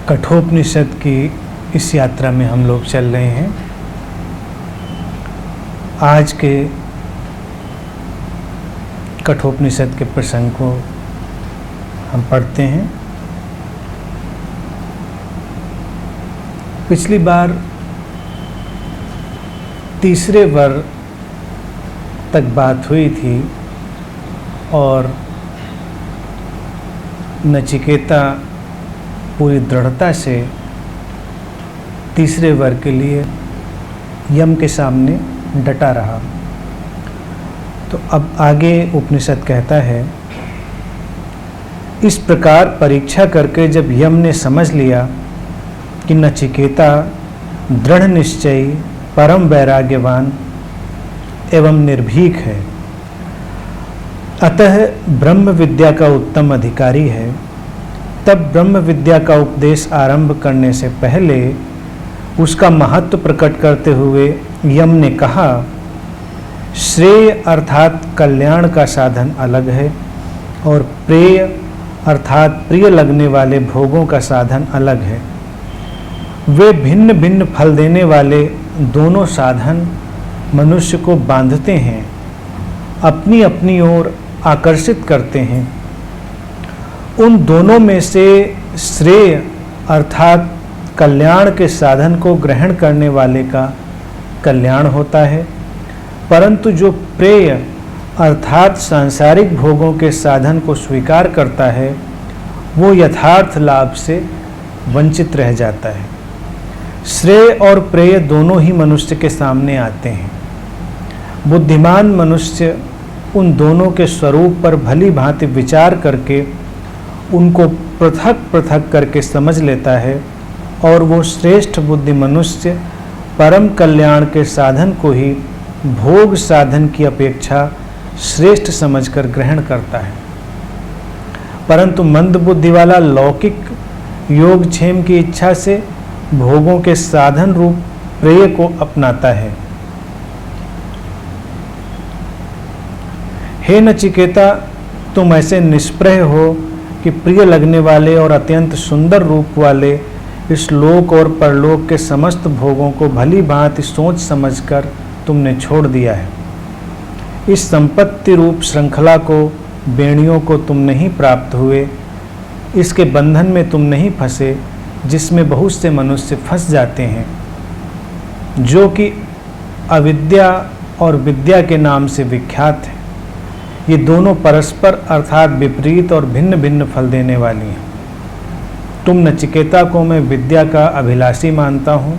कठोपनिषद की इस यात्रा में हम लोग चल रहे हैं। आज के कठोपनिषद के प्रसंग को हम पढ़ते हैं। पिछली बार तीसरे वर्ग तक बात हुई थी और नचिकेता पूरी दृढ़ता से तीसरे वर्ग के लिए यम के सामने डटा रहा। तो अब आगे उपनिषद कहता है, इस प्रकार परीक्षा करके जब यम ने समझ लिया कि नचिकेता दृढ़ निश्चयी, परम वैराग्यवान एवं निर्भीक है, अतः ब्रह्म विद्या का उत्तम अधिकारी है, तब ब्रह्म विद्या का उपदेश आरंभ करने से पहले उसका महत्व प्रकट करते हुए यम ने कहा, श्रेय अर्थात कल्याण का साधन अलग है और प्रेय अर्थात प्रिय लगने वाले भोगों का साधन अलग है। वे भिन्न भिन्न फल देने वाले दोनों साधन मनुष्य को बांधते हैं, अपनी अपनी ओर आकर्षित करते हैं। उन दोनों में से श्रेय अर्थात कल्याण के साधन को ग्रहण करने वाले का कल्याण होता है, परंतु जो प्रेय अर्थात सांसारिक भोगों के साधन को स्वीकार करता है वो यथार्थ लाभ से वंचित रह जाता है। श्रेय और प्रेय दोनों ही मनुष्य के सामने आते हैं। बुद्धिमान मनुष्य उन दोनों के स्वरूप पर भली भांति विचार करके उनको पृथक पृथक करके समझ लेता है और वो श्रेष्ठ बुद्धि मनुष्य परम कल्याण के साधन को ही भोग साधन की अपेक्षा श्रेष्ठ समझकर ग्रहण करता है। परंतु मंद बुद्धि वाला लौकिक योगक्षेम की इच्छा से भोगों के साधन रूप प्रेय को अपनाता है। हे नचिकेता, तुम ऐसे निष्प्रह हो कि प्रिय लगने वाले और अत्यंत सुंदर रूप वाले इस लोक और परलोक के समस्त भोगों को भली भांति सोच समझकर तुमने छोड़ दिया है। इस संपत्ति रूप श्रृंखला को, बेड़ियों को तुम नहीं प्राप्त हुए, इसके बंधन में तुम नहीं फंसे जिसमें बहुत से मनुष्य फंस जाते हैं, जो कि अविद्या और विद्या के नाम से विख्यात है। ये दोनों परस्पर अर्थात विपरीत और भिन्न भिन्न फल देने वाली हैं। तुम नचिकेता को मैं विद्या का अभिलाषी मानता हूँ,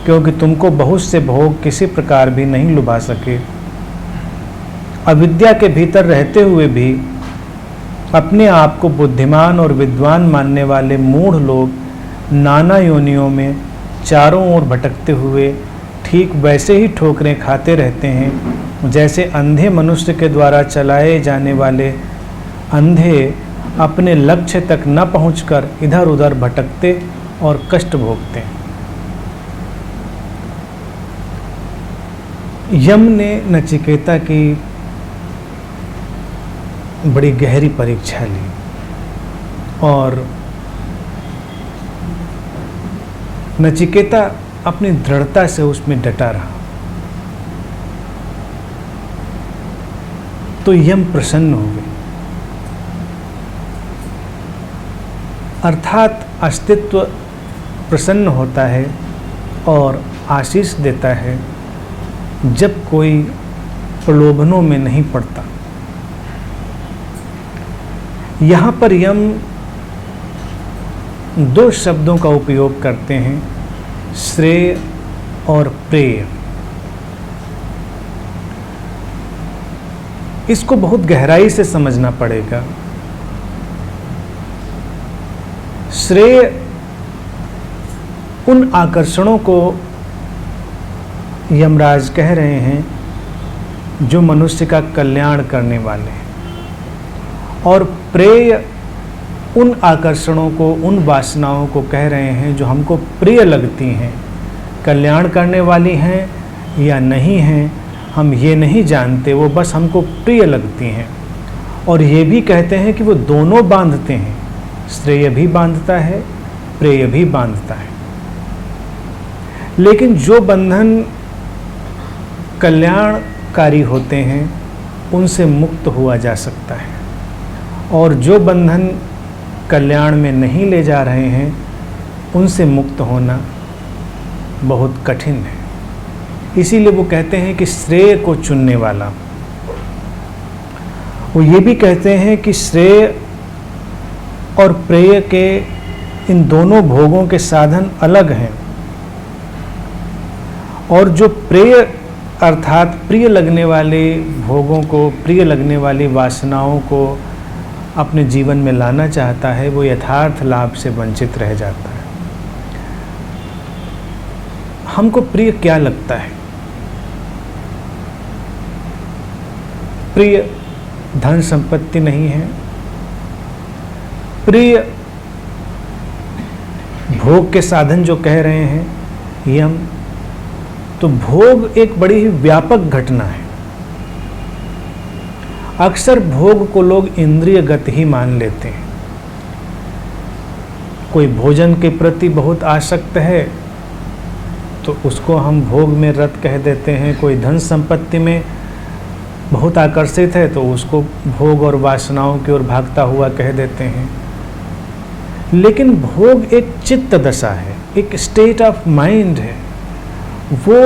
क्योंकि तुमको बहुत से भोग किसी प्रकार भी नहीं लुभा सके। अविद्या के भीतर रहते हुए भी अपने आप को बुद्धिमान और विद्वान मानने वाले मूढ़ लोग नाना योनियों में चारों ओर भटकते हुए ठीक वैसे ही ठोकरें खाते रहते हैं जैसे अंधे मनुष्य के द्वारा चलाए जाने वाले अंधे अपने लक्ष्य तक न पहुंचकर इधर उधर भटकते और कष्ट भोगते हैं। यम ने नचिकेता की बड़ी गहरी परीक्षा ली और नचिकेता अपनी दृढ़ता से उसमें डटा रहा। तो यम प्रसन्न हो गए, अर्थात अस्तित्व प्रसन्न होता है और आशीष देता है जब कोई प्रलोभनों में नहीं पड़ता। यहाँ पर यम दो शब्दों का उपयोग करते हैं, श्रेय और प्रेय। इसको बहुत गहराई से समझना पड़ेगा। श्रेय उन आकर्षणों को यमराज कह रहे हैं जो मनुष्य का कल्याण करने वाले हैं, और प्रेय उन आकर्षणों को, उन वासनाओं को कह रहे हैं जो हमको प्रिय लगती हैं, कल्याण करने वाली हैं या नहीं हैं हम ये नहीं जानते, वो बस हमको प्रिय लगती हैं। और ये भी कहते हैं कि वो दोनों बांधते हैं, श्रेय भी बांधता है, प्रेय भी बांधता है। लेकिन जो बंधन कल्याणकारी होते हैं उनसे मुक्त हुआ जा सकता है, और जो बंधन कल्याण में नहीं ले जा रहे हैं उनसे मुक्त होना बहुत कठिन है। इसीलिए वो कहते हैं कि श्रेय को चुनने वाला। वो ये भी कहते हैं कि श्रेय और प्रेय के इन दोनों भोगों के साधन अलग हैं, और जो प्रेय अर्थात प्रिय लगने वाले भोगों को, प्रिय लगने वाली वासनाओं को अपने जीवन में लाना चाहता है, वो यथार्थ लाभ से वंचित रह जाता है। हमको प्रिय क्या लगता है? प्रिय धन संपत्ति नहीं है, प्रिय भोग के साधन जो कह रहे हैं यम, तो भोग एक बड़ी ही व्यापक घटना है। अक्सर भोग को लोग इंद्रियगत ही मान लेते हैं। कोई भोजन के प्रति बहुत आसक्त है तो उसको हम भोग में रत कह देते हैं, कोई धन संपत्ति में बहुत आकर्षित है तो उसको भोग और वासनाओं की ओर भागता हुआ कह देते हैं। लेकिन भोग एक चित्त दशा है, एक स्टेट ऑफ माइंड है। वो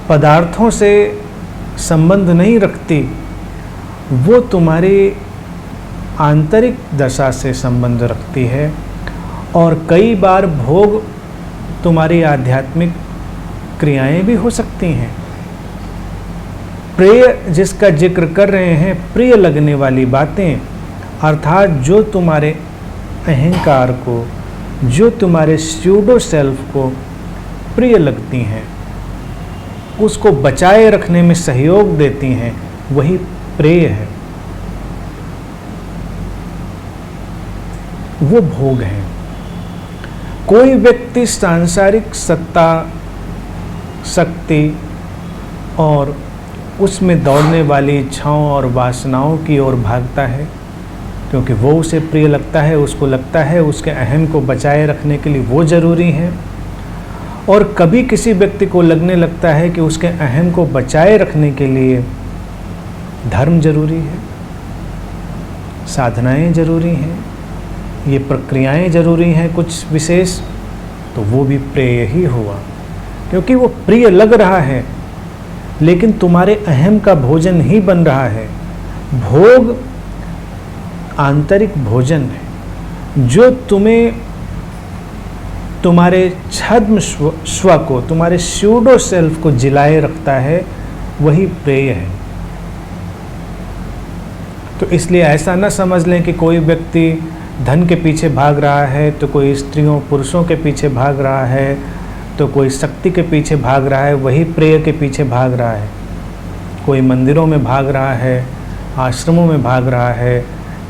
पदार्थों से संबंध नहीं रखती, वो तुम्हारी आंतरिक दशा से संबंध रखती है। और कई बार भोग तुम्हारी आध्यात्मिक क्रियाएं भी हो सकती हैं। प्रिय जिसका जिक्र कर रहे हैं, प्रिय लगने वाली बातें, अर्थात जो तुम्हारे अहंकार को, जो तुम्हारे स्यूडो सेल्फ को प्रिय लगती हैं, उसको बचाए रखने में सहयोग देती हैं, वही प्रेय है, वो भोग है। कोई व्यक्ति सांसारिक सत्ता, शक्ति और उसमें दौड़ने वाली इच्छाओं और वासनाओं की ओर भागता है क्योंकि वो उसे प्रिय लगता है, उसको लगता है उसके अहम को बचाए रखने के लिए वो ज़रूरी है। और कभी किसी व्यक्ति को लगने लगता है कि उसके अहम को बचाए रखने के लिए धर्म जरूरी है, साधनाएं जरूरी हैं, ये प्रक्रियाएं जरूरी हैं कुछ विशेष, तो वो भी प्रेय ही हुआ। क्योंकि वो प्रिय लग रहा है लेकिन तुम्हारे अहम का भोजन ही बन रहा है। भोग आंतरिक भोजन है जो तुम्हें, तुम्हारे छद्म स्व को, तुम्हारे स्यूडो सेल्फ को जिलाए रखता है, वही प्रेय है। तो इसलिए ऐसा न समझ लें कि कोई व्यक्ति धन के पीछे भाग रहा है तो कोई स्त्रियों पुरुषों के पीछे भाग रहा है, तो कोई शक्ति के पीछे भाग रहा है, वही प्रेय के पीछे भाग रहा है। कोई मंदिरों में भाग रहा है, आश्रमों में भाग रहा है,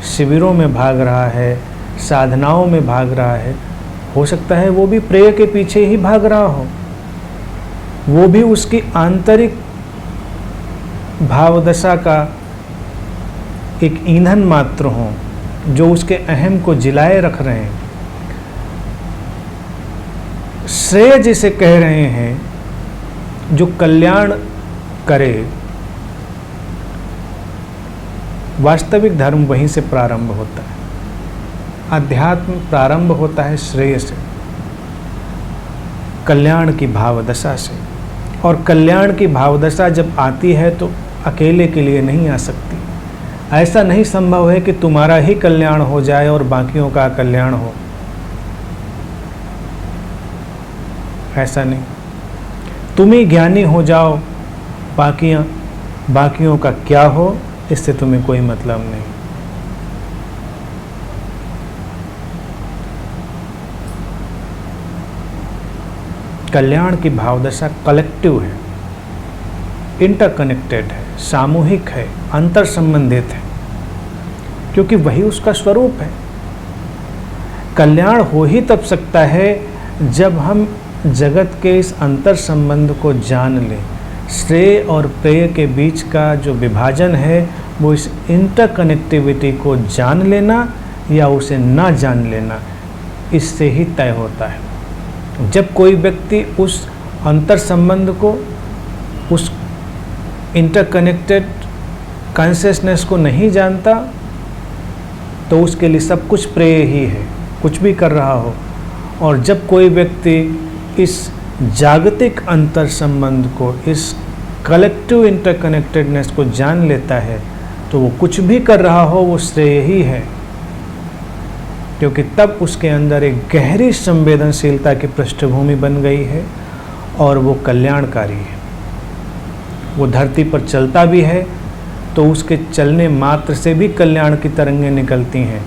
शिविरों में भाग रहा है, साधनाओं में भाग रहा है, हो सकता है वो भी प्रेय के पीछे ही भाग रहा हो, वो भी उसकी आंतरिक भावदशा का एक ईंधन मात्र हो जो उसके अहम को जिलाए रख रहे हैं। श्रेय जिसे कह रहे हैं, जो कल्याण करे, वास्तविक धर्म वहीं से प्रारंभ होता है। अध्यात्म प्रारंभ होता है श्रेय से, कल्याण की भावदशा से। और कल्याण की भावदशा जब आती है तो अकेले के लिए नहीं आ सकती। ऐसा नहीं संभव है कि तुम्हारा ही कल्याण हो जाए और बाकियों का कल्याण हो, ऐसा नहीं। तुम ही ज्ञानी हो जाओ, बाकियों का क्या हो इससे तुम्हें कोई मतलब नहीं। कल्याण की भावदशा कलेक्टिव है, इंटरकनेक्टेड है, सामूहिक है, अंतर संबंधित है, क्योंकि वही उसका स्वरूप है। कल्याण हो ही तब सकता है जब हम जगत के इस अंतर संबंध को जान लें। श्रेय और प्रेय के बीच का जो विभाजन है वो इस इंटरकनेक्टिविटी को जान लेना या उसे ना जान लेना, इससे ही तय होता है। जब कोई व्यक्ति उस अंतर संबंध को, उस इंटरकनेक्टेड कॉन्शियसनेस को नहीं जानता, तो उसके लिए सब कुछ प्रेय ही है, कुछ भी कर रहा हो। और जब कोई व्यक्ति इस जागतिक अंतर संबंध को, इस कलेक्टिव इंटरकनेक्टेडनेस को जान लेता है, तो वो कुछ भी कर रहा हो वो श्रेय ही है, क्योंकि तब उसके अंदर एक गहरी संवेदनशीलता की पृष्ठभूमि बन गई है और वो कल्याणकारी है। वो धरती पर चलता भी है तो उसके चलने मात्र से भी कल्याण की तरंगें निकलती हैं।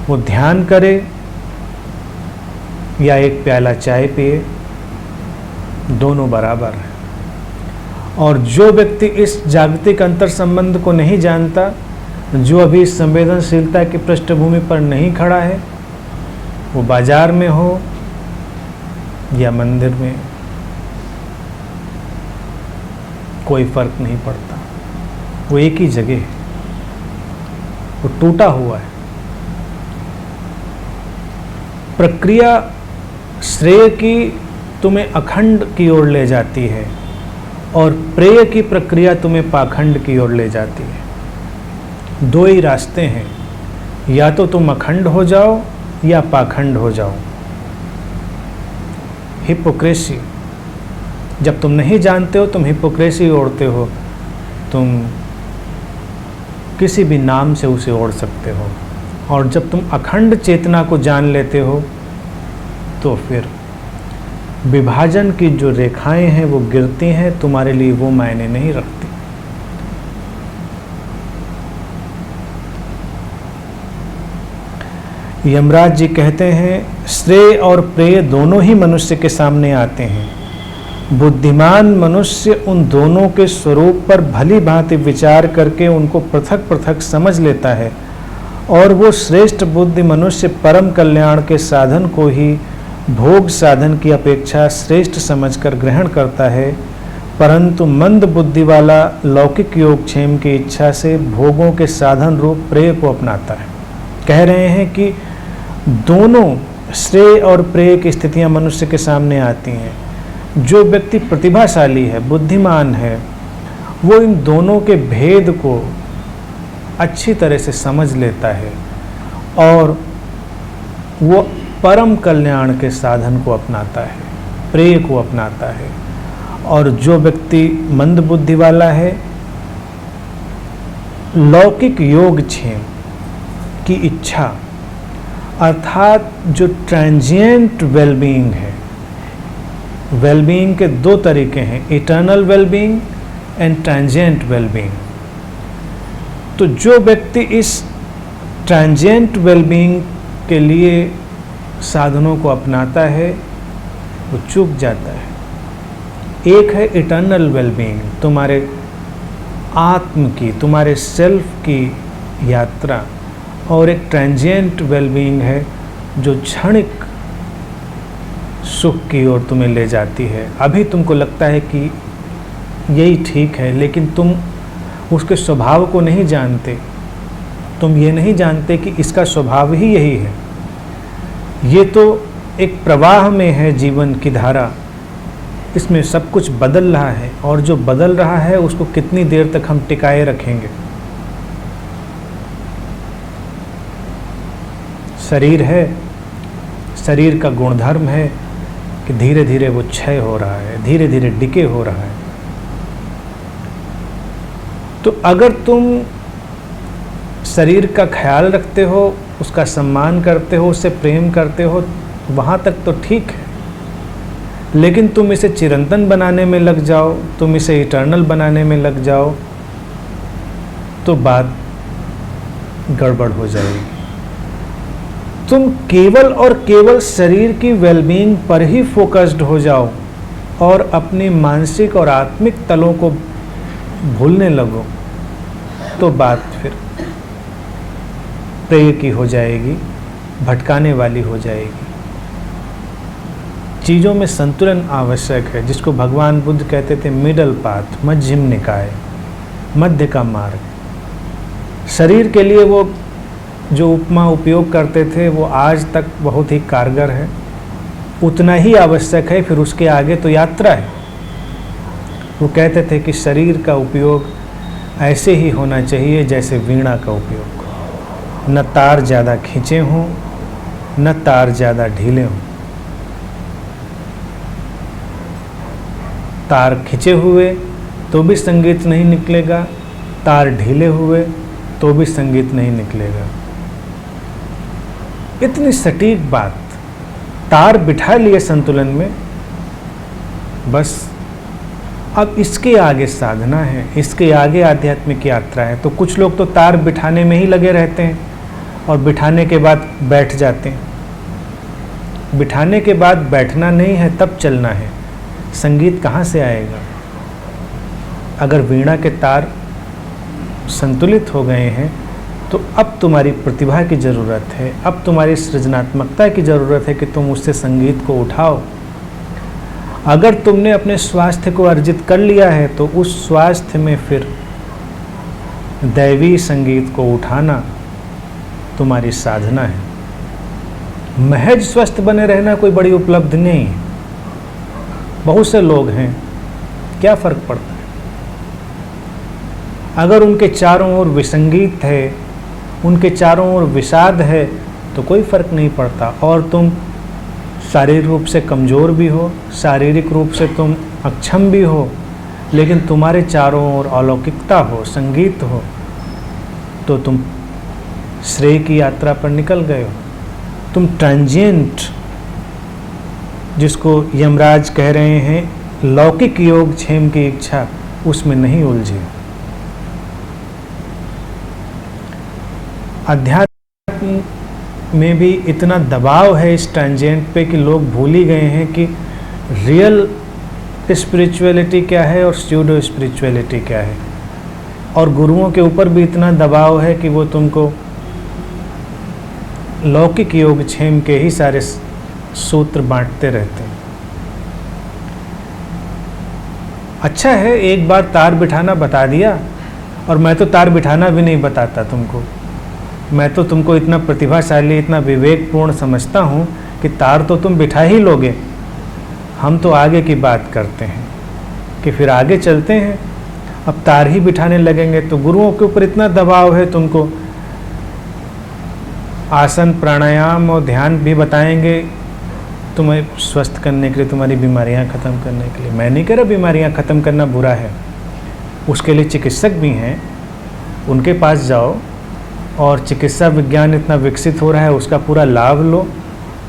वो ध्यान करे या एक प्याला चाय पिए, दोनों बराबर हैं। और जो व्यक्ति इस जागतिक अंतर संबंध को नहीं जानता, जो अभी इस संवेदनशीलता की पृष्ठभूमि पर नहीं खड़ा है, वो बाजार में हो या मंदिर में, कोई फर्क नहीं पड़ता, वो एक ही जगह है, वो टूटा हुआ है। प्रक्रिया श्रेय की तुम्हें अखंड की ओर ले जाती है और प्रेय की प्रक्रिया तुम्हें पाखंड की ओर ले जाती है। दो ही रास्ते हैं, या तो तुम अखंड हो जाओ या पाखंड हो जाओ। हिपोक्रेसी, जब तुम नहीं जानते हो तुम हिपोक्रेसी ओढ़ते हो, तुम किसी भी नाम से उसे ओढ़ सकते हो। और जब तुम अखंड चेतना को जान लेते हो तो फिर विभाजन की जो रेखाएं हैं वो गिरती हैं, तुम्हारे लिए वो मायने नहीं रखती। यमराज जी कहते हैं, श्रेय और प्रेय दोनों ही मनुष्य के सामने आते हैं। बुद्धिमान मनुष्य उन दोनों के स्वरूप पर भली भांति विचार करके उनको पृथक पृथक समझ लेता है और वो श्रेष्ठ बुद्धि मनुष्य परम कल्याण के साधन को ही भोग साधन की अपेक्षा श्रेष्ठ समझकर ग्रहण करता है, परंतु मंद बुद्धि वाला लौकिक योगक्षेम की इच्छा से भोगों के साधन रूप प्रेय को अपनाता है। कह रहे हैं कि दोनों श्रेय और प्रेय की स्थितियां मनुष्य के सामने आती हैं। जो व्यक्ति प्रतिभाशाली है, बुद्धिमान है, वो इन दोनों के भेद को अच्छी तरह से समझ लेता है और वो परम कल्याण के साधन को अपनाता है, प्रेय को अपनाता है। और जो व्यक्ति मंद बुद्धि वाला है, लौकिक योगक्षेम की इच्छा, अर्थात जो ट्रांजिएंट वेलबीइंग है, वेलबीइंग के दो तरीके हैं, eternal wellbeing and transient wellbeing. तो जो व्यक्ति इस ट्रांजिएंट वेलबीइंग के लिए साधनों को अपनाता है वो चूक जाता है। एक है इटर्नल वेलबीइंग, तुम्हारे आत्म की, तुम्हारे सेल्फ की यात्रा, और एक ट्रांजिएंट वेलबीइंग है जो क्षणिक सुख की ओर तुम्हें ले जाती है। अभी तुमको लगता है कि यही ठीक है, लेकिन तुम उसके स्वभाव को नहीं जानते। तुम ये नहीं जानते कि इसका स्वभाव ही यही है। ये तो एक प्रवाह में है जीवन की धारा, इसमें सब कुछ बदल रहा है और जो बदल रहा है उसको कितनी देर तक हम टिकाए रखेंगे। शरीर है, शरीर का गुणधर्म है कि धीरे धीरे वो क्षय हो रहा है, धीरे धीरे डिके हो रहा है। तो अगर तुम शरीर का ख्याल रखते हो, उसका सम्मान करते हो, उससे प्रेम करते हो, वहाँ तक तो ठीक है। लेकिन तुम इसे चिरंतन बनाने में लग जाओ, तुम इसे इटर्नल बनाने में लग जाओ, तो बात गड़बड़ हो जाएगी। तुम केवल और केवल शरीर की वेलबीइंग पर ही फोकस्ड हो जाओ और अपने मानसिक और आत्मिक तलों को भूलने लगो, तो बात फिर प्रेय की हो जाएगी, भटकाने वाली हो जाएगी। चीज़ों में संतुलन आवश्यक है, जिसको भगवान बुद्ध कहते थे मिडल पाथ, मध्यम निकाय, मध्य का मार्ग। शरीर के लिए वो जो उपमा उपयोग करते थे वो आज तक बहुत ही कारगर है, उतना ही आवश्यक है, फिर उसके आगे तो यात्रा है। वो कहते थे कि शरीर का उपयोग ऐसे ही होना चाहिए जैसे वीणा का उपयोग, न तार ज़्यादा खींचे हों न तार ज़्यादा ढीले हों। तार खींचे हुए तो भी संगीत नहीं निकलेगा, तार ढीले हुए तो भी संगीत नहीं निकलेगा। इतनी सटीक बात। तार बिठा लिए संतुलन में, बस अब इसके आगे साधना है, इसके आगे आध्यात्मिक यात्रा है। तो कुछ लोग तो तार बिठाने में ही लगे रहते हैं और बिठाने के बाद बैठ जाते हैं। बिठाने के बाद बैठना नहीं है, तब चलना है। संगीत कहाँ से आएगा? अगर वीणा के तार संतुलित हो गए हैं तो अब तुम्हारी प्रतिभा की ज़रूरत है, अब तुम्हारी सृजनात्मकता की ज़रूरत है कि तुम उससे संगीत को उठाओ। अगर तुमने अपने स्वास्थ्य को अर्जित कर लिया है तो उस स्वास्थ्य में फिर दैवी संगीत को उठाना तुम्हारी साधना है। महज स्वस्थ बने रहना कोई बड़ी उपलब्धि नहीं है। बहुत से लोग हैं, क्या फ़र्क पड़ता है? अगर उनके चारों ओर विसंगीत है, उनके चारों ओर विषाद है, तो कोई फ़र्क नहीं पड़ता। और तुम शारीरिक रूप से कमज़ोर भी हो, शारीरिक रूप से तुम अक्षम भी हो, लेकिन तुम्हारे चारों ओर अलौकिकता हो, संगीत हो, तो तुम श्रेय की यात्रा पर निकल गए हो। तुम ट्रांजिएंट, जिसको यमराज कह रहे हैं लौकिक योग क्षेम की इच्छा, उसमें नहीं उलझे। अध्यात्म में भी इतना दबाव है इस ट्रांजिएंट पे कि लोग भूल ही गए हैं कि रियल स्पिरिचुअलिटी क्या है और स्यूडो स्पिरिचुअलिटी क्या है। और गुरुओं के ऊपर भी इतना दबाव है कि वो तुमको लौकिक योग क्षेम के ही सारे सूत्र बांटते रहते हैं। अच्छा है, एक बार तार बिठाना बता दिया, और मैं तो तार बिठाना भी नहीं बताता तुमको। मैं तो तुमको इतना प्रतिभाशाली, इतना विवेकपूर्ण समझता हूँ कि तार तो तुम बिठा ही लोगे। हम तो आगे की बात करते हैं कि फिर आगे चलते हैं, अब तार ही बिठाने लगेंगे। तो गुरुओं के ऊपर इतना दबाव है, तुमको आसन प्राणायाम और ध्यान भी बताएंगे तुम्हें स्वस्थ करने के लिए, तुम्हारी बीमारियां ख़त्म करने के लिए। मैं नहीं कह रहा बीमारियां ख़त्म करना बुरा है, उसके लिए चिकित्सक भी हैं, उनके पास जाओ। और चिकित्सा विज्ञान इतना विकसित हो रहा है, उसका पूरा लाभ लो,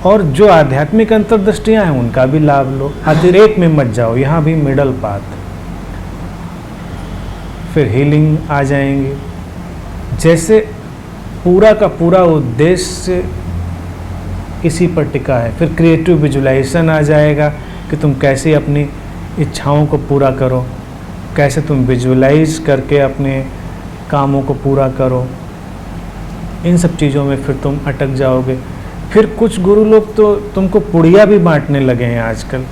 और जो आध्यात्मिक अंतर्दृष्टियाँ हैं उनका भी लाभ लो। अतिरेक में मत जाओ, यहाँ भी मिडल पाथ, फिर हीलिंग आ जाएंगी। जैसे पूरा का पूरा उद्देश्य इसी पर टिका है। फिर क्रिएटिव विजुलाइजेशन आ जाएगा कि तुम कैसे अपनी इच्छाओं को पूरा करो, कैसे तुम विजुलाइज करके अपने कामों को पूरा करो। इन सब चीज़ों में फिर तुम अटक जाओगे। फिर कुछ गुरु लोग तो तुमको पुड़िया भी बांटने लगे हैं आजकल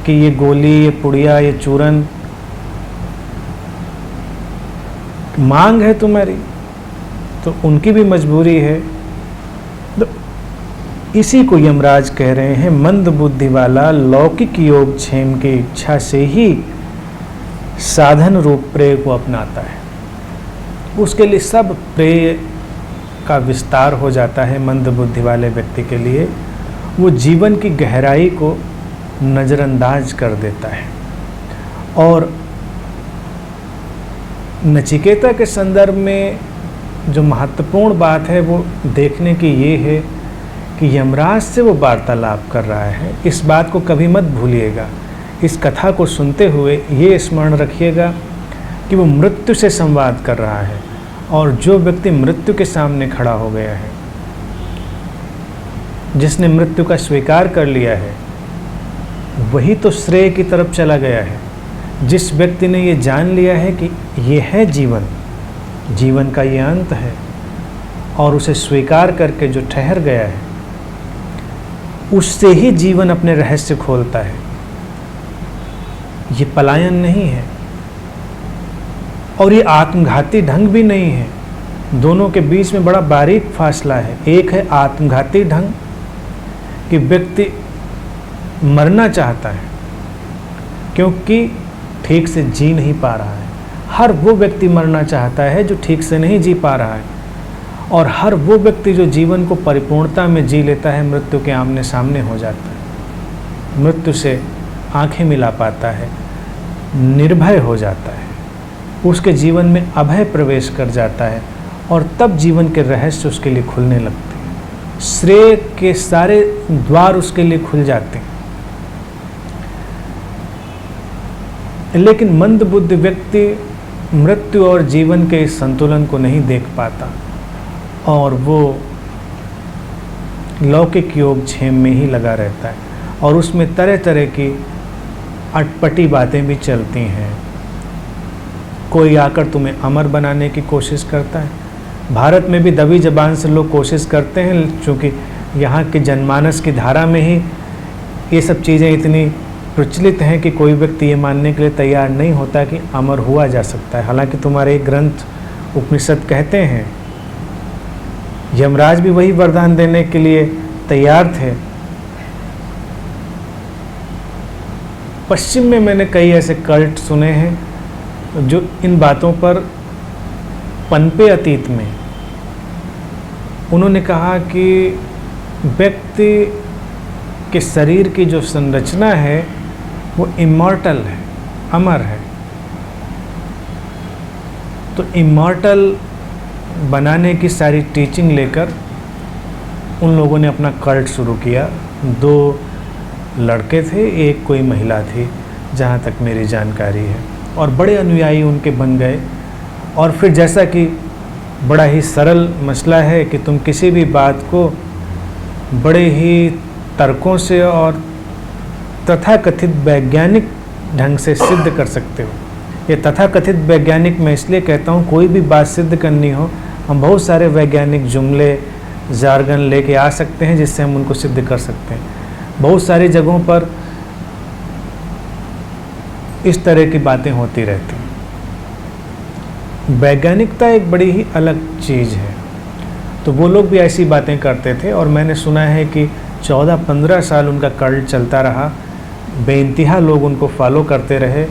कि ये गोली, ये पुड़िया, ये चूरन मांग है तुम्हारी, तो उनकी भी मजबूरी है। तो इसी को यमराज कह रहे हैं, मंद बुद्धि वाला लौकिक योग क्षेम की इच्छा से ही साधन रूप प्रेय को अपनाता है। उसके लिए सब प्रेय का विस्तार हो जाता है। मंद बुद्धि वाले व्यक्ति के लिए वो जीवन की गहराई को नज़रअंदाज कर देता है। और नचिकेता के संदर्भ में जो महत्वपूर्ण बात है वो देखने की ये है कि यमराज से वो वार्तालाप कर रहा है। इस बात को कभी मत भूलिएगा। इस कथा को सुनते हुए ये स्मरण रखिएगा कि वो मृत्यु से संवाद कर रहा है, और जो व्यक्ति मृत्यु के सामने खड़ा हो गया है, जिसने मृत्यु का स्वीकार कर लिया है, वही तो श्रेय की तरफ चला गया है। जिस व्यक्ति ने ये जान लिया है कि ये है जीवन, जीवन का ये अंत है, और उसे स्वीकार करके जो ठहर गया है, उससे ही जीवन अपने रहस्य खोलता है। ये पलायन नहीं है और ये आत्मघाती ढंग भी नहीं है। दोनों के बीच में बड़ा बारीक फासला है। एक है आत्मघाती ढंग कि व्यक्ति मरना चाहता है क्योंकि ठीक से जी नहीं पा रहा है। हर वो व्यक्ति मरना चाहता है जो ठीक से नहीं जी पा रहा है, और हर वो व्यक्ति जो जीवन को परिपूर्णता में जी लेता है मृत्यु के आमने सामने हो जाता है, मृत्यु से आंखें मिला पाता है, निर्भय हो जाता है, उसके जीवन में अभय प्रवेश कर जाता है, और तब जीवन के रहस्य उसके लिए खुलने लगते हैं, श्रेय के सारे द्वार उसके लिए खुल जाते हैं। लेकिन मंदबुद्ध व्यक्ति मृत्यु और जीवन के इस संतुलन को नहीं देख पाता, और वो लौकिक योग क्षेम में ही लगा रहता है, और उसमें तरह तरह की अटपटी बातें भी चलती हैं। कोई आकर तुम्हें अमर बनाने की कोशिश करता है। भारत में भी दबी जबान से लोग कोशिश करते हैं, क्योंकि यहाँ के जनमानस की धारा में ही ये सब चीज़ें इतनी प्रचलित हैं कि कोई व्यक्ति ये मानने के लिए तैयार नहीं होता कि अमर हुआ जा सकता है। हालांकि तुम्हारे ग्रंथ उपनिषद कहते हैं, यमराज भी वही वरदान देने के लिए तैयार थे। पश्चिम में मैंने कई ऐसे कल्ट सुने हैं जो इन बातों पर पनपे अतीत में। उन्होंने कहा कि व्यक्ति के शरीर की जो संरचना है वो इमॉर्टल है, अमर है। तो इमॉर्टल बनाने की सारी टीचिंग लेकर उन लोगों ने अपना कल्ट शुरू किया। 2 लड़के थे, एक कोई महिला थी, जहाँ तक मेरी जानकारी है, और बड़े अनुयायी उनके बन गए। और फिर जैसा कि बड़ा ही सरल मसला है कि तुम किसी भी बात को बड़े ही तर्कों से और तथाकथित वैज्ञानिक ढंग से सिद्ध कर सकते हो। ये तथाकथित वैज्ञानिक मैं इसलिए कहता हूँ, कोई भी बात सिद्ध करनी हो हम बहुत सारे वैज्ञानिक जुमले जार्गन लेके आ सकते हैं जिससे हम उनको सिद्ध कर सकते हैं। बहुत सारी जगहों पर इस तरह की बातें होती रहती हैं। वैज्ञानिकता एक बड़ी ही अलग चीज़ है। तो वो लोग भी ऐसी बातें करते थे, और मैंने सुना है कि 14-15 साल उनका कल्ट चलता रहा, बेइंतहा लोग उनको फॉलो करते रहे।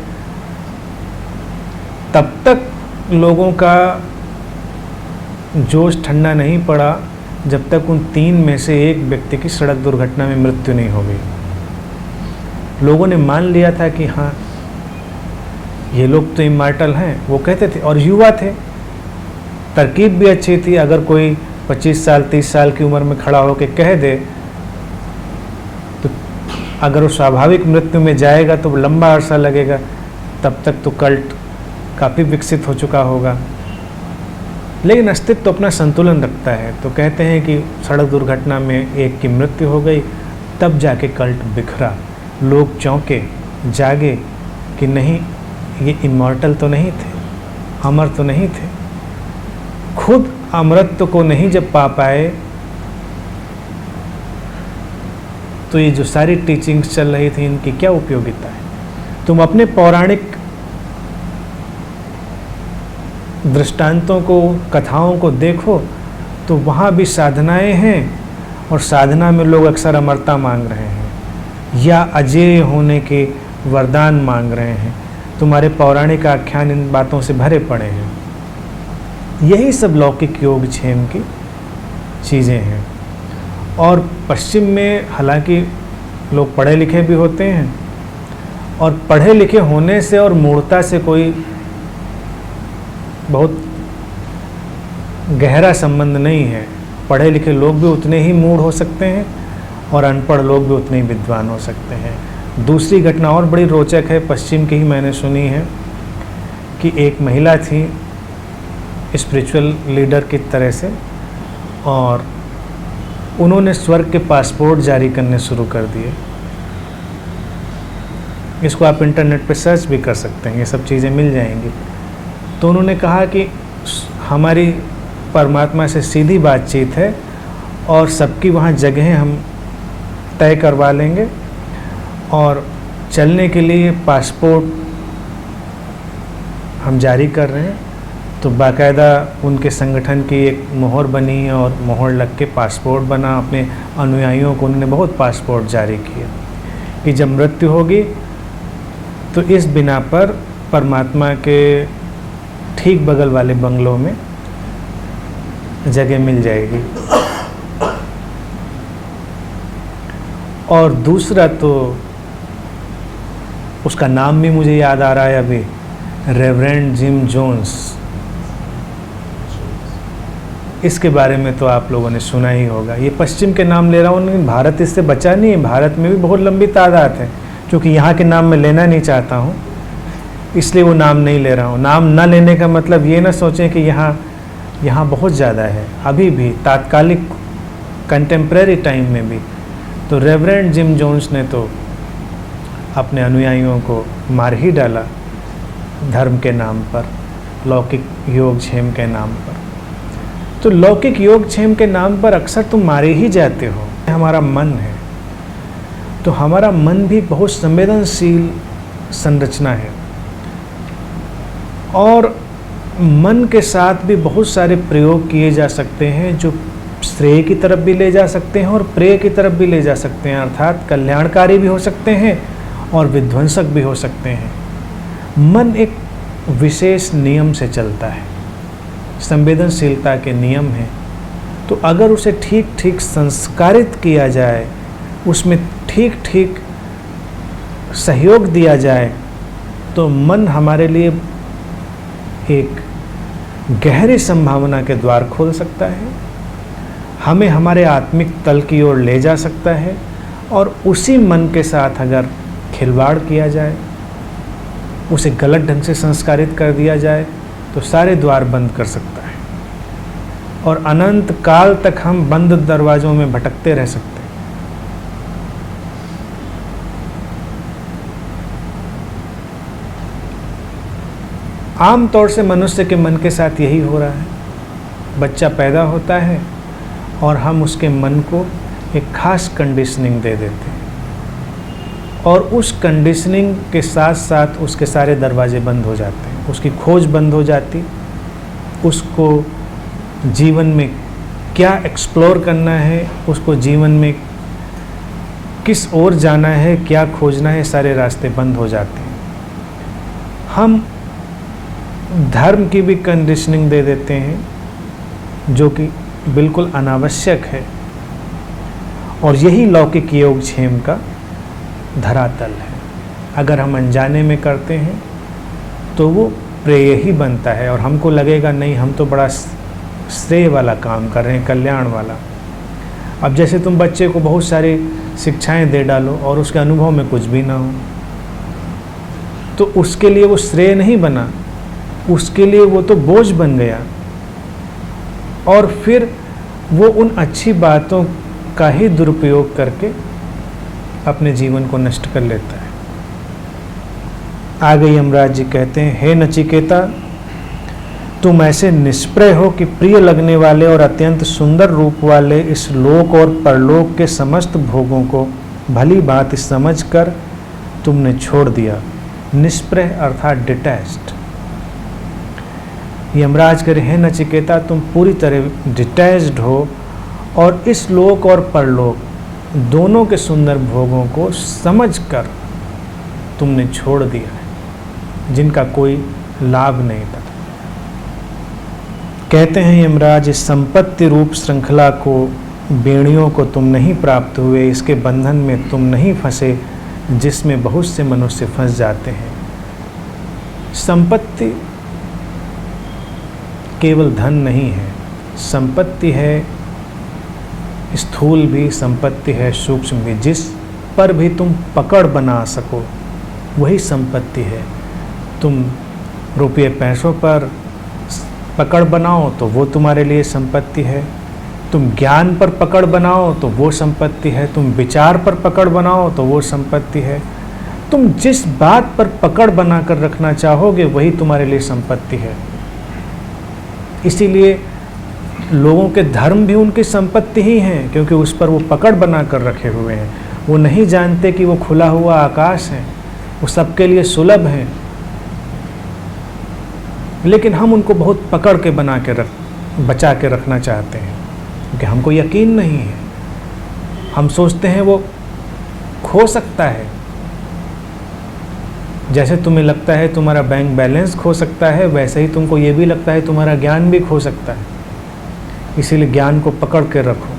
तब तक लोगों का जोश ठंडा नहीं पड़ा जब तक उन 3 में से एक व्यक्ति की सड़क दुर्घटना में मृत्यु नहीं हो गई। लोगों ने मान लिया था कि हाँ ये लोग तो इमॉर्टल हैं, वो कहते थे, और युवा थे, तरकीब भी अच्छी थी। अगर कोई 25 साल 30 साल की उम्र में खड़ा होकर कह दे तो अगर वो स्वाभाविक मृत्यु में जाएगा तो लंबा अरसा लगेगा, तब तक तो कल्ट काफ़ी विकसित हो चुका होगा। लेकिन अस्तित्व तो अपना संतुलन रखता है। तो कहते हैं कि सड़क दुर्घटना में एक की मृत्यु हो गई, तब जाके कल्ट बिखरा। लोग चौंके, जागे कि नहीं, ये इमॉर्टल तो नहीं थे, अमर तो नहीं थे। खुद अमरत्व को नहीं जब पा पाए तो ये जो सारी टीचिंग्स चल रही थी इनकी क्या उपयोगिता है। तुम अपने पौराणिक दृष्टांतों को, कथाओं को देखो तो वहाँ भी साधनाएं हैं, और साधना में लोग अक्सर अमरता मांग रहे हैं या अजेय होने के वरदान मांग रहे हैं। तुम्हारे पौराणिक आख्यान इन बातों से भरे पड़े हैं। यही सब लौकिक योग क्षेम की चीज़ें हैं। और पश्चिम में हालांकि लोग पढ़े लिखे भी होते हैं, और पढ़े लिखे होने से और मूढ़ता से कोई बहुत गहरा संबंध नहीं है। पढ़े लिखे लोग भी उतने ही मूढ़ हो सकते हैं, और अनपढ़ लोग भी उतने ही विद्वान हो सकते हैं। दूसरी घटना और बड़ी रोचक है, पश्चिम की ही मैंने सुनी है कि एक महिला थी स्पिरिचुअल लीडर की तरह से, और उन्होंने स्वर्ग के पासपोर्ट जारी करने शुरू कर दिए। इसको आप इंटरनेट पे सर्च भी कर सकते हैं, ये सब चीज़ें मिल जाएंगी। तो उन्होंने कहा कि हमारी परमात्मा से सीधी बातचीत है, और सबकी वहाँ जगहें हम तय करवा लेंगे, और चलने के लिए पासपोर्ट हम जारी कर रहे हैं, तो बाकायदा उनके संगठन की एक मोहर बनी और मोहर लग के पासपोर्ट बना। अपने अनुयायियों को उन्होंने बहुत पासपोर्ट जारी किए कि जब मृत्यु होगी तो इस बिना पर परमात्मा के ठीक बगल वाले बंगलों में जगह मिल जाएगी। और दूसरा तो उसका नाम भी मुझे याद आ रहा है अभी, रेवरेंड जिम जोन्स। इसके बारे में तो आप लोगों ने सुना ही होगा। ये पश्चिम के नाम ले रहा हूँ लेकिन भारत इससे बचा नहीं है। भारत में भी बहुत लंबी तादाद है, क्योंकि यहाँ के नाम मैं लेना नहीं चाहता हूँ इसलिए वो नाम नहीं ले रहा हूँ। नाम न लेने का मतलब ये ना सोचें कि यहाँ बहुत ज़्यादा है। अभी भी तात्कालिक कंटेम्प्रेरी टाइम में भी तो रेवरेंड जिम जोन्स ने तो अपने अनुयायियों को मार ही डाला धर्म के नाम पर, लौकिक योगक्षेम के नाम पर। तो लौकिक योगक्षेम के नाम पर अक्सर तुम मारे ही जाते हो। हमारा मन है तो हमारा मन भी बहुत संवेदनशील संरचना है और मन के साथ भी बहुत सारे प्रयोग किए जा सकते हैं जो श्रेय की तरफ भी ले जा सकते हैं और प्रेय की तरफ भी ले जा सकते हैं, अर्थात कल्याणकारी भी हो सकते हैं और विध्वंसक भी हो सकते हैं। मन एक विशेष नियम से चलता है, संवेदनशीलता के नियम हैं। तो अगर उसे ठीक ठीक संस्कारित किया जाए, उसमें ठीक ठीक सहयोग दिया जाए तो मन हमारे लिए एक गहरी संभावना के द्वार खोल सकता है, हमें हमारे आत्मिक तल की ओर ले जा सकता है। और उसी मन के साथ अगर खिलवाड़ किया जाए, उसे गलत ढंग से संस्कारित कर दिया जाए तो सारे द्वार बंद कर सकता है और अनंत काल तक हम बंद दरवाजों में भटकते रह सकते हैं। आम तौर से मनुष्य के मन के साथ यही हो रहा है। बच्चा पैदा होता है और हम उसके मन को एक खास कंडीशनिंग दे देते हैं और उस कंडीशनिंग के साथ साथ उसके सारे दरवाजे बंद हो जाते हैं, उसकी खोज बंद हो जाती, उसको जीवन में क्या एक्सप्लोर करना है, उसको जीवन में किस ओर जाना है, क्या खोजना है, सारे रास्ते बंद हो जाते हैं। हम धर्म की भी कंडीशनिंग दे देते हैं जो कि बिल्कुल अनावश्यक है और यही लौकिक योगक्षेम का धरातल है। अगर हम अनजाने में करते हैं तो वो प्रेय ही बनता है और हमको लगेगा नहीं हम तो बड़ा श्रेय वाला काम कर रहे हैं, कल्याण वाला। अब जैसे तुम बच्चे को बहुत सारी शिक्षाएं दे डालो और उसके अनुभव में कुछ भी ना हो तो उसके लिए वो श्रेय नहीं बना, उसके लिए वो तो बोझ बन गया और फिर वो उन अच्छी बातों का ही दुरुपयोग करके अपने जीवन को नष्ट कर लेता है। आगे यमराज जी कहते हैं, हे नचिकेता, तुम ऐसे निष्प्रय हो कि प्रिय लगने वाले और अत्यंत सुंदर रूप वाले इस लोक और परलोक के समस्त भोगों को भली भांति समझकर तुमने छोड़ दिया। निष्प्रय अर्थात डिटैच्ड। यमराज कह रहे हैं, नचिकेता तुम पूरी तरह डिटैच्ड हो और इस लोक और परलोक दोनों के सुंदर भोगों को समझकर तुमने छोड़ दिया है, जिनका कोई लाभ नहीं था। कहते हैं यमराज, इस संपत्ति रूप श्रृंखला को, बेड़ियों को तुम नहीं प्राप्त हुए, इसके बंधन में तुम नहीं फंसे जिसमें बहुत से मनुष्य फंस जाते हैं। संपत्ति केवल धन नहीं है, संपत्ति है स्थूल भी, संपत्ति है सूक्ष्म भी। जिस पर भी तुम पकड़ बना सको वही संपत्ति है। तुम रुपये पैसों पर पकड़ बनाओ तो वो तुम्हारे लिए संपत्ति है, तुम ज्ञान पर पकड़ बनाओ तो वो संपत्ति है, तुम विचार पर पकड़ बनाओ तो वो संपत्ति है। तुम जिस बात पर पकड़ बनाकर रखना चाहोगे वही तुम्हारे लिए संपत्ति है। इसीलिए लोगों के धर्म भी उनकी संपत्ति ही हैं, क्योंकि उस पर वो पकड़ बना कर रखे हुए हैं। वो नहीं जानते कि वो खुला हुआ आकाश है, वो सबके लिए सुलभ है। लेकिन हम उनको बहुत पकड़ के बचा के रखना चाहते हैं, क्योंकि हमको यकीन नहीं है। हम सोचते हैं वो खो सकता है, जैसे तुम्हें लगता है तुम्हारा बैंक बैलेंस खो सकता है, वैसे ही तुमको ये भी लगता है तुम्हारा ज्ञान भी खो सकता है। इसीलिए ज्ञान को पकड़ के रखो।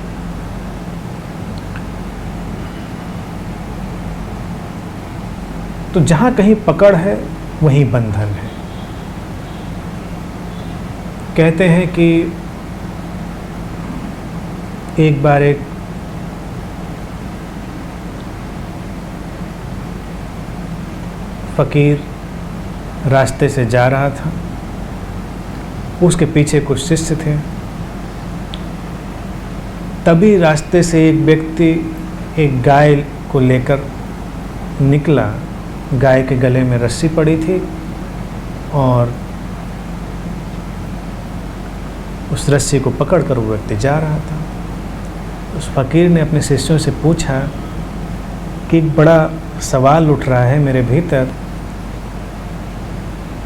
तो जहाँ कहीं पकड़ है वहीं बंधन है। कहते हैं कि एक बार एक फकीर रास्ते से जा रहा था, उसके पीछे कुछ शिष्य थे। तभी रास्ते से एक व्यक्ति एक गाय को लेकर निकला। गाय के गले में रस्सी पड़ी थी और उस रस्सी को पकड़कर वो व्यक्ति जा रहा था। उस फकीर ने अपने शिष्यों से पूछा कि एक बड़ा सवाल उठ रहा है मेरे भीतर,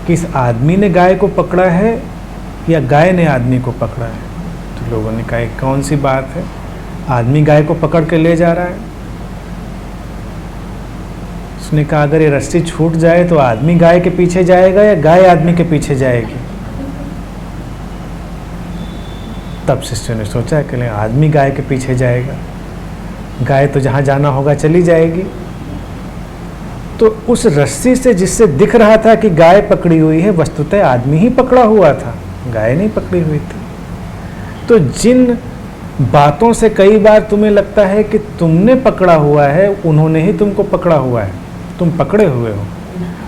कि इस आदमी ने गाय को पकड़ा है या गाय ने आदमी को पकड़ा है। तो लोगों ने कहा कौन सी बात है, आदमी गाय को पकड़ के ले जा रहा है। उसने कहा अगर ये रस्सी छूट जाए तो आदमी गाय के पीछे जाएगा या गाय आदमी के पीछे जाएगी। तब शिष्यों ने सोचा कि आदमी गाय के पीछे जाएगा, गाय तो जहाँ जाना होगा चली जाएगी। तो उस रस्सी से जिससे दिख रहा था कि गाय पकड़ी हुई है, वस्तुतः आदमी ही पकड़ा हुआ था, गाय नहीं पकड़ी हुई थी। तो जिन बातों से कई बार तुम्हें लगता है कि तुमने पकड़ा हुआ है, उन्होंने ही तुमको पकड़ा हुआ है, तुम पकड़े हुए हो,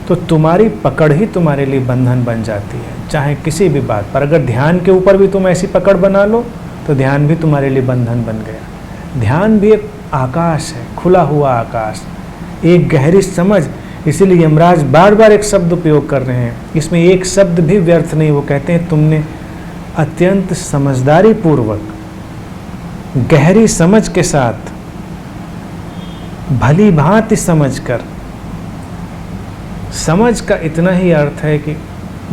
तो तुम्हारी पकड़ ही तुम्हारे लिए बंधन बन जाती है। चाहे किसी भी बात पर, अगर ध्यान के ऊपर भी तुम ऐसी पकड़ बना लो तो ध्यान भी तुम्हारे लिए बंधन बन गया। ध्यान भी एक आकाश है, खुला हुआ आकाश, एक गहरी समझ। इसीलिए यमराज बार बार एक शब्द उपयोग कर रहे हैं, इसमें एक शब्द भी व्यर्थ नहीं। वो कहते हैं तुमने अत्यंत समझदारी पूर्वक, गहरी समझ के साथ, भली भांति समझकर, समझ का इतना ही अर्थ है कि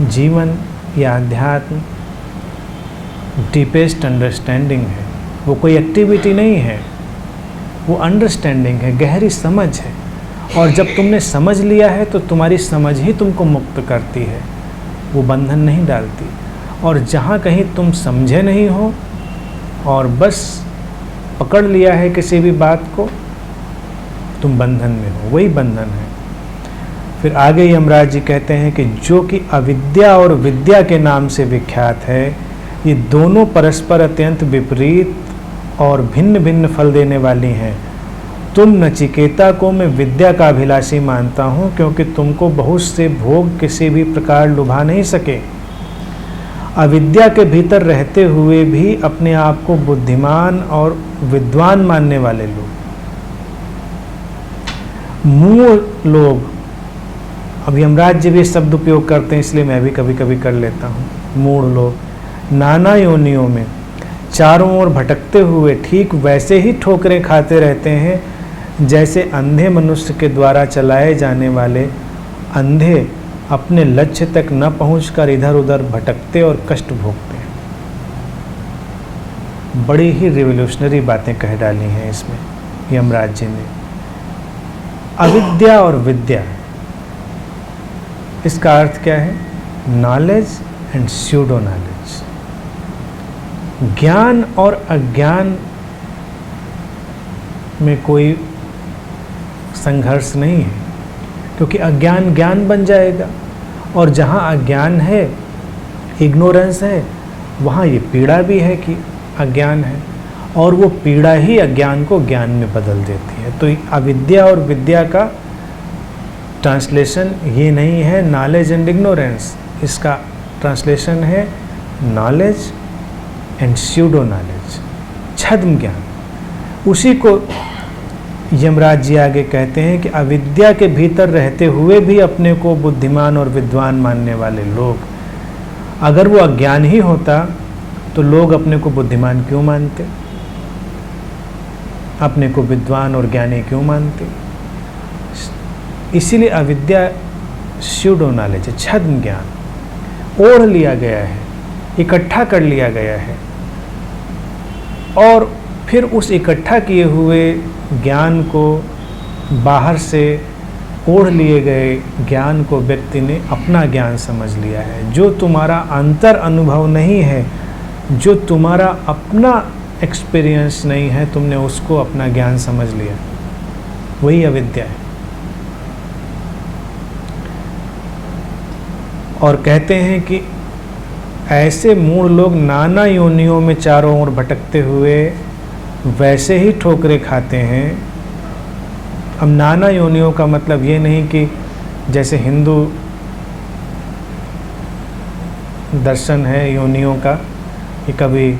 जीवन या अध्यात्म डीपेस्ट अंडरस्टैंडिंग है। वो कोई एक्टिविटी नहीं है, वो अंडरस्टैंडिंग है, गहरी समझ है। और जब तुमने समझ लिया है तो तुम्हारी समझ ही तुमको मुक्त करती है, वो बंधन नहीं डालती। और जहाँ कहीं तुम समझे नहीं हो और बस पकड़ लिया है किसी भी बात को, तुम बंधन में हो, वही बंधन है। फिर आगे यमराज जी कहते हैं कि जो कि अविद्या और विद्या के नाम से विख्यात है, ये दोनों परस्पर अत्यंत विपरीत और भिन्न भिन्न फल देने वाली हैं। तुम नचिकेता को मैं विद्या का अभिलाषी मानता हूँ, क्योंकि तुमको बहुत से भोग किसी भी प्रकार लुभा नहीं सके। अविद्या के भीतर रहते हुए भी अपने आप को बुद्धिमान और विद्वान मानने वाले लोग, मूढ़ लोग, अब यमराज जी भी शब्द उपयोग करते हैं इसलिए मैं भी कभी कभी कर लेता हूँ, मूढ़ लोग नाना योनियों में चारों ओर भटकते हुए ठीक वैसे ही ठोकरें खाते रहते हैं जैसे अंधे मनुष्य के द्वारा चलाए जाने वाले अंधे अपने लक्ष्य तक न पहुंचकर इधर उधर भटकते और कष्ट भोगते हैं। बड़ी ही रिवोल्यूशनरी बातें कह डाली हैं इसमें यमराज जी ने। अविद्या और विद्या, इसका अर्थ क्या है? Knowledge and pseudo knowledge. ज्ञान और अज्ञान में कोई संघर्ष नहीं है, क्योंकि अज्ञान ज्ञान बन जाएगा, और जहाँ अज्ञान है, इग्नोरेंस है, वहाँ ये पीड़ा भी है कि अज्ञान है, और वो पीड़ा ही अज्ञान को ज्ञान में बदल देती है। तो अविद्या और विद्या का ट्रांसलेशन ये नहीं है नॉलेज एंड इग्नोरेंस, इसका ट्रांसलेशन है नॉलेज एंड स्यूडो नॉलेज, छद्म ज्ञान। उसी को यमराज जी आगे कहते हैं कि अविद्या के भीतर रहते हुए भी अपने को बुद्धिमान और विद्वान मानने वाले लोग, अगर वो अज्ञान ही होता तो लोग अपने को बुद्धिमान क्यों मानते, अपने को विद्वान और ज्ञानी क्यों मानते? इसीलिए अविद्या स्यूडो नॉलेज है, छद्म ज्ञान। ओढ़ लिया गया है, इकट्ठा कर लिया गया है, और फिर उस इकट्ठा किए हुए ज्ञान को, बाहर से ओढ़ लिए गए ज्ञान को व्यक्ति ने अपना ज्ञान समझ लिया है। जो तुम्हारा अंतर अनुभव नहीं है, जो तुम्हारा अपना एक्सपीरियंस नहीं है, तुमने उसको अपना ज्ञान समझ लिया, वही अविद्या है। और कहते हैं कि ऐसे मूढ़ लोग नाना योनियों में चारों ओर भटकते हुए वैसे ही ठोकरें खाते हैं। अब नाना योनियों का मतलब ये नहीं कि जैसे हिंदू दर्शन है योनियों का, कि कभी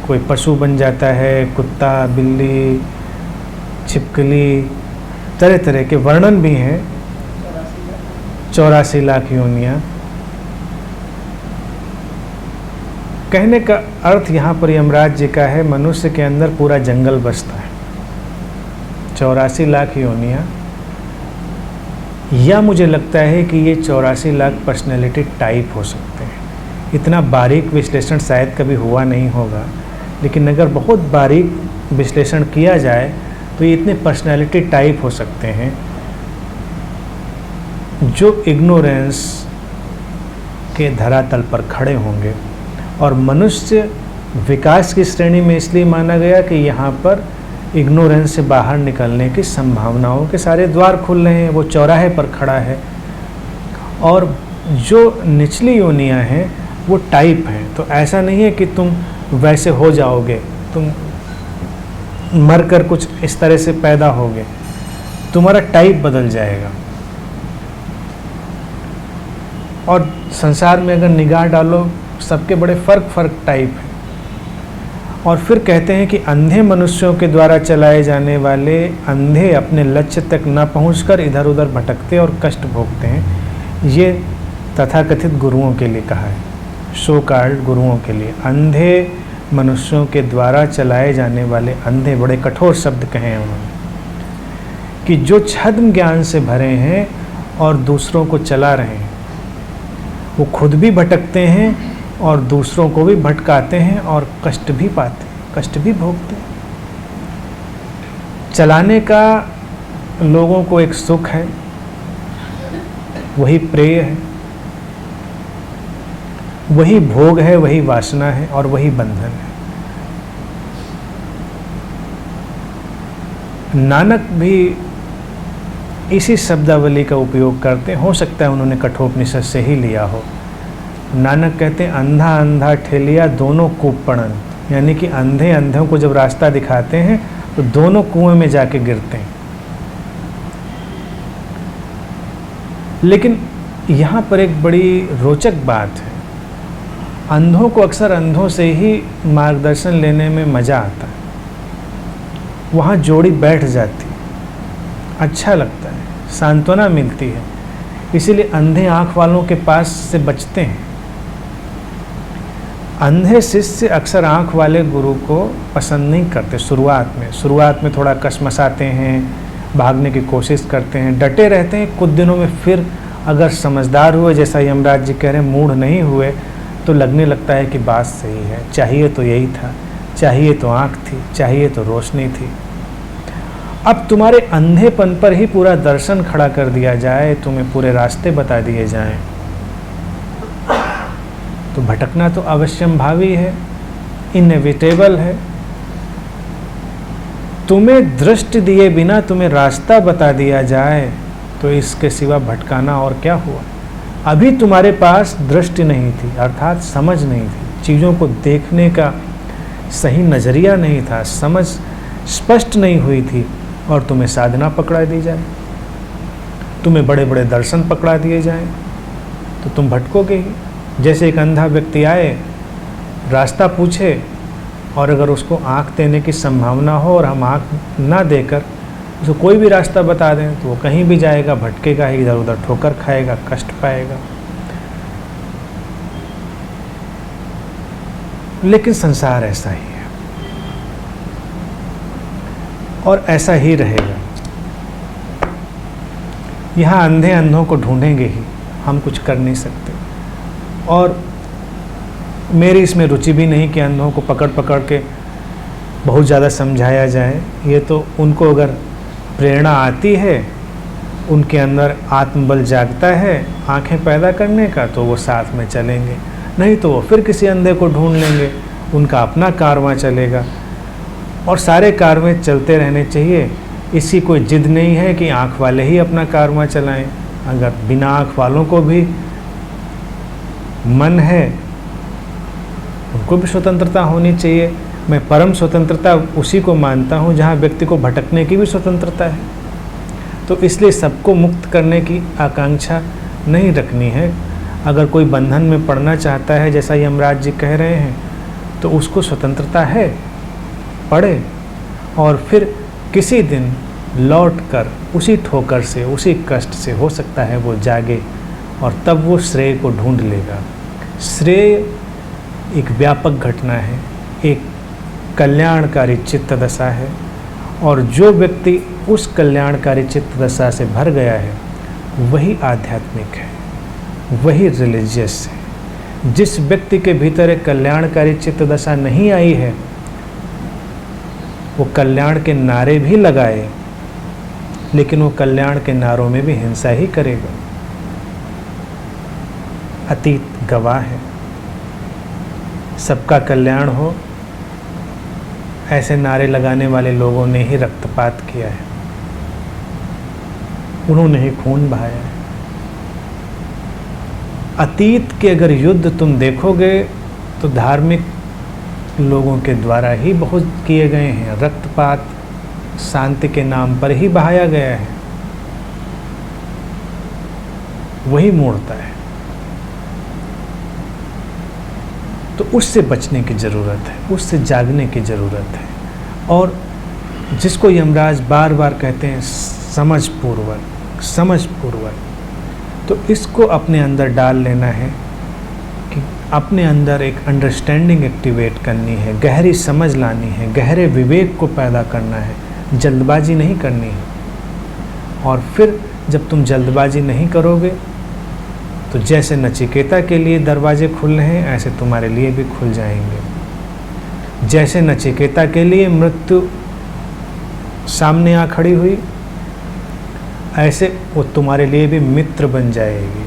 कोई पशु बन जाता है, कुत्ता, बिल्ली, छिपकली, तरह तरह के वर्णन भी हैं, 84 लाख योनियाँ। कहने का अर्थ यहाँ पर यमराज जी का है, मनुष्य के अंदर पूरा जंगल बसता है, 84 लाख योनियाँ, या मुझे लगता है कि ये 84 लाख पर्सनैलिटी टाइप हो सकते हैं। इतना बारीक विश्लेषण शायद कभी हुआ नहीं होगा, लेकिन अगर बहुत बारीक विश्लेषण किया जाए तो ये इतने पर्सनैलिटी टाइप हो सकते हैं जो इग्नोरेंस के धरातल पर खड़े होंगे। और मनुष्य विकास की श्रेणी में इसलिए माना गया कि यहाँ पर इग्नोरेंस से बाहर निकलने की संभावनाओं के सारे द्वार खुल रहे हैं, वो चौराहे पर खड़ा है। और जो निचली योनियाँ हैं वो टाइप हैं, तो ऐसा नहीं है कि तुम वैसे हो जाओगे, तुम मरकर कुछ इस तरह से पैदा होगे, तुम्हारा टाइप बदल जाएगा। और संसार में अगर निगाह डालो, सबके बड़े फ़र्क टाइप हैं। और फिर कहते हैं कि अंधे मनुष्यों के द्वारा चलाए जाने वाले अंधे अपने लक्ष्य तक न पहुंचकर इधर उधर भटकते और कष्ट भोगते हैं। ये तथाकथित गुरुओं के लिए कहा है, सो कॉल्ड गुरुओं के लिए। अंधे मनुष्यों के द्वारा चलाए जाने वाले अंधे, बड़े कठोर शब्द कहे हैं उन्होंने, कि जो छद्म ज्ञान से भरे हैं और दूसरों को चला रहे हैं, वो खुद भी भटकते हैं और दूसरों को भी भटकाते हैं और कष्ट भी पाते हैं, कष्ट भी भोगते हैं। चलाने का लोगों को एक सुख है, वही प्रेय है, वही भोग है, वही वासना है और वही बंधन है। नानक भी इसी शब्दावली का उपयोग करते हैं, हो सकता है उन्होंने कठोपनिषद से ही लिया हो। नानक कहते हैं अंधा अंधा ठेलिया दोनों कूप पड़न, यानी कि अंधे अंधों को जब रास्ता दिखाते हैं तो दोनों कुएं में जाके गिरते हैं। लेकिन यहाँ पर एक बड़ी रोचक बात है, अंधों को अक्सर अंधों से ही मार्गदर्शन लेने में मज़ा आता है, वहाँ जोड़ी बैठ जाती है, अच्छा लगता है, सांत्वना मिलती है, इसीलिए अंधे आँख वालों के पास से बचते हैं। अंधे शिष्य अक्सर आँख वाले गुरु को पसंद नहीं करते शुरुआत में थोड़ा कसमसाते हैं, भागने की कोशिश करते हैं, डटे रहते हैं। कुछ दिनों में फिर अगर समझदार हुए, जैसा यमराज जी कह रहे हैं, मूढ़ नहीं हुए, तो लगने लगता है कि बात सही है, चाहिए तो यही था, चाहिए तो आँख थी, चाहिए तो रोशनी थी। अब तुम्हारे अंधेपन पर ही पूरा दर्शन खड़ा कर दिया जाए, तुम्हें पूरे रास्ते बता दिए जाएं, तो भटकना तो अवश्यंभावी है, इनएविटेबल है। तुम्हें दृष्टि दिए बिना तुम्हें रास्ता बता दिया जाए तो इसके सिवा भटकाना और क्या हुआ। अभी तुम्हारे पास दृष्टि नहीं थी, अर्थात समझ नहीं थी, चीज़ों को देखने का सही नज़रिया नहीं था, समझ स्पष्ट नहीं हुई थी, और तुम्हें साधना पकड़ा दी जाए, तुम्हें बड़े बड़े दर्शन पकड़ा दिए जाएं, तो तुम भटकोगे ही। जैसे एक अंधा व्यक्ति आए, रास्ता पूछे, और अगर उसको आँख देने की संभावना हो और हम आँख ना देकर उसको कोई भी रास्ता बता दें, तो वो कहीं भी जाएगा, भटकेगा, इधर उधर ठोकर खाएगा, कष्ट पाएगा। लेकिन संसार ऐसा ही है और ऐसा ही रहेगा। यहाँ अंधे अंधों को ढूंढेंगे ही, हम कुछ कर नहीं सकते। और मेरी इसमें रुचि भी नहीं कि अंधों को पकड़ पकड़ के बहुत ज़्यादा समझाया जाए। ये तो उनको अगर प्रेरणा आती है, उनके अंदर आत्मबल जागता है आंखें पैदा करने का, तो वो साथ में चलेंगे, नहीं तो वो फिर किसी अंधे को ढूंढ लेंगे, उनका अपना कारवां चलेगा। और सारे कारवें चलते रहने चाहिए। इसकी कोई जिद नहीं है कि आँख वाले ही अपना कारवां चलाएं। अगर बिना आँख वालों को भी मन है, उनको भी स्वतंत्रता होनी चाहिए। मैं परम स्वतंत्रता उसी को मानता हूँ जहाँ व्यक्ति को भटकने की भी स्वतंत्रता है। तो इसलिए सबको मुक्त करने की आकांक्षा नहीं रखनी है। अगर कोई बंधन में पड़ना चाहता है, जैसा यमराज जी कह रहे हैं, तो उसको स्वतंत्रता है, पड़े, और फिर किसी दिन लौटकर उसी ठोकर से, उसी कष्ट से हो सकता है वो जागे, और तब वो श्रेय को ढूंढ लेगा। श्रेय एक व्यापक घटना है, एक कल्याणकारी चित्त दशा है, और जो व्यक्ति उस कल्याणकारी चित्त दशा से भर गया है वही आध्यात्मिक है, वही रिलीजियस है। जिस व्यक्ति के भीतर एक कल्याणकारी चित्त दशा नहीं आई है, वो कल्याण के नारे भी लगाए, लेकिन वो कल्याण के नारों में भी हिंसा ही करेगा। अतीत गवाह है। सबका कल्याण हो, ऐसे नारे लगाने वाले लोगों ने ही रक्तपात किया है, उन्होंने ही खून बहाया है। अतीत के अगर युद्ध तुम देखोगे तो धार्मिक लोगों के द्वारा ही बहुत किए गए हैं। रक्तपात शांति के नाम पर ही बहाया गया है, वही मोड़ता है। तो उससे बचने की ज़रूरत है, उससे जागने की ज़रूरत है। और जिसको यमराज बार बार कहते हैं समझपूर्वक, समझपूर्वक, तो इसको अपने अंदर डाल लेना है कि अपने अंदर एक अंडरस्टैंडिंग एक्टिवेट करनी है, गहरी समझ लानी है, गहरे विवेक को पैदा करना है, जल्दबाजी नहीं करनी है। और फिर जब तुम जल्दबाजी नहीं करोगे तो जैसे नचिकेता के लिए दरवाजे खुल रहे हैं, ऐसे तुम्हारे लिए भी खुल जाएंगे। जैसे नचिकेता के लिए मृत्यु सामने आ खड़ी हुई, ऐसे वो तुम्हारे लिए भी मित्र बन जाएगी।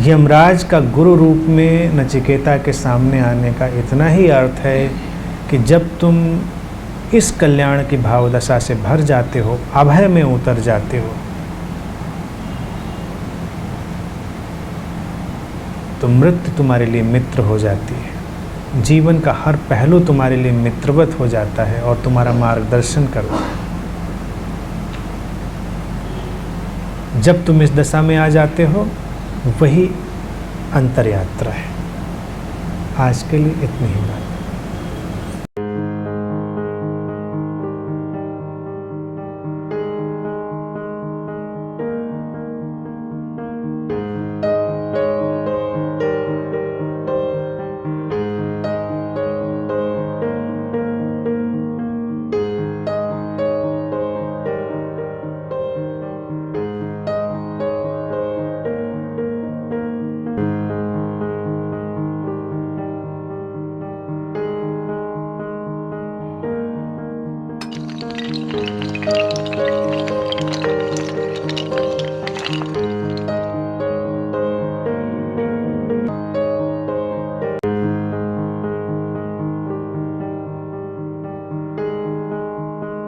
यमराज का गुरु रूप में नचिकेता के सामने आने का इतना ही अर्थ है कि जब तुम इस कल्याण की भावदशा से भर जाते हो, अभय में उतर जाते हो, तो मृत्यु तुम्हारे लिए मित्र हो जाती है। जीवन का हर पहलू तुम्हारे लिए मित्रवत हो जाता है और तुम्हारा मार्गदर्शन करता है। जब तुम इस दशा में आ जाते हो, वही अंतर यात्रा है। आज के लिए इतनी ही बात।